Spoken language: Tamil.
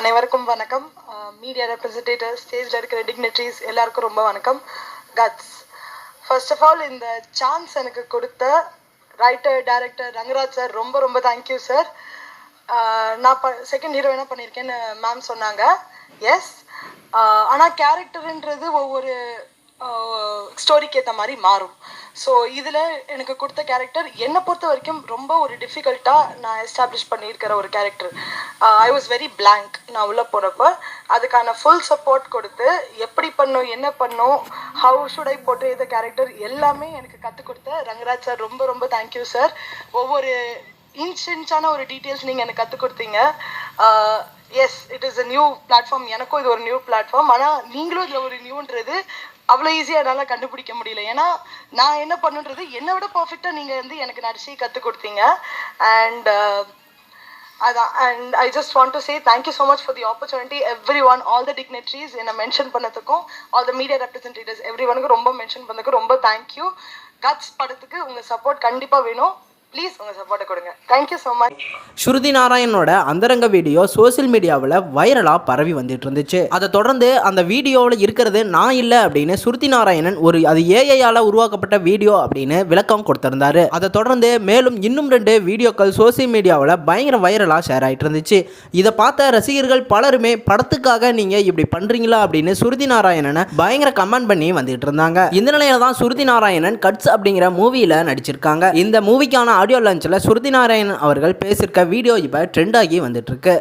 அனைவருக்கும் வணக்கம். மீடியா ரெப்ரசன்டேட்டிவ், ஸ்டேஜில் இருக்கிற டிக்னிட்ரிஸ் எல்லாருக்கும் ரொம்ப வணக்கம். கட்ஸ், ஃபர்ஸ்ட் ஆஃப் ஆல் இந்த சான்ஸ் எனக்கு கொடுத்த ரைட்டர் டைரக்டர் ரங்கராஜ் சார் ரொம்ப ரொம்ப தேங்க்யூ சார். நான் செகண்ட் ஹீரோயினாக பண்ணியிருக்கேன்னு மேம் சொன்னாங்க. எஸ், ஆனால் கேரக்டருன்றது ஒவ்வொரு ஸ்டோரிக்கு ஏற்ற மாதிரி மாறும். ஸோ இதில் எனக்கு கொடுத்த கேரக்டர் என்னை பொறுத்த வரைக்கும் ரொம்ப ஒரு டிஃபிகல்ட்டாக நான் எஸ்டாப்ளிஷ் பண்ணியிருக்கிற ஒரு character. I was very blank. நான் உள்ளே போகிறப்ப அதுக்கான ஃபுல் சப்போர்ட் கொடுத்து எப்படி பண்ணும், என்ன பண்ணும், ஹவு ஷுட் ஐ போட்டு இந்த கேரக்டர் எல்லாமே எனக்கு கற்றுக் கொடுத்த ரங்கராஜ் சார் ரொம்ப ரொம்ப தேங்க்யூ சார். ஒவ்வொரு இன்ச்சான ஒரு டீட்டெயில்ஸ் நீங்கள் எனக்கு கற்றுக் கொடுத்தீங்க. Yes, it is a new platform. எனக்கும் இது ஒரு நியூ பிளாட்ஃபார்ம். ஆனால் நீங்களும் இதில் ஒரு நியூன்றது அவ்வளோ ஈஸியாக என்னால் கண்டுபிடிக்க முடியல. ஏன்னா நான் என்ன பண்ணுன்றது என்னை விட பர்ஃபெக்டாக நீங்கள் வந்து எனக்கு நடிச்சு கற்றுக் கொடுத்தீங்க. அண்ட் அதான், and I just want to say thank you so much for the opportunity. Everyone, all the dignitaries என்னை மென்ஷன் பண்ணதுக்கும், all the media representatives every ஒனுக்கு ரொம்ப மென்ஷன் பண்ணதுக்கும் ரொம்ப தேங்க்யூ. கட்ஸ் படத்துக்கு உங்கள் சப்போர்ட் கண்டிப்பாக வேணும். ப்ளீஸ் உங்கள் சப்போர்ட்டை கொடுங்க. Thank you so much. ஸ்ருதி நாராயணனோட அந்தரங்க வீடியோ சோசியல் மீடியாவில் வைரலாக பரவி வந்துட்டு இருந்துச்சு. அதை தொடர்ந்து அந்த வீடியோவில் இருக்கிறது நான் இல்லை அப்படின்னு ஸ்ருதி நாராயணன் அது ஏஐயால் உருவாக்கப்பட்ட வீடியோ அப்படின்னு விளக்கம் கொடுத்திருந்தாரு. அதை தொடர்ந்து மேலும் இன்னும் 2 வீடியோக்கள் சோசியல் மீடியாவில் பயங்கர வைரலாக ஷேர் ஆகிட்டு இருந்துச்சு. இதை பார்த்த ரசிகர்கள் பலருமே படத்துக்காக நீங்கள் இப்படி பண்ணுறீங்களா அப்படின்னு ஸ்ருதி நாராயணனை பயங்கர கமெண்ட் பண்ணி வந்துட்டு இருந்தாங்க. இந்த நிலையில தான் ஸ்ருதி நாராயணன் கட்ஸ் அப்படிங்கிற மூவியில் நடிச்சிருக்காங்க. இந்த மூவிக்கான ஆடியோ லான்ச்சில் ஸ்ருதி நாராயணன் அவர்கள் பேசியிருக்க வீடியோ இப்போ ட்ரெண்ட் ஆகி வந்துட்டு இருக்கு.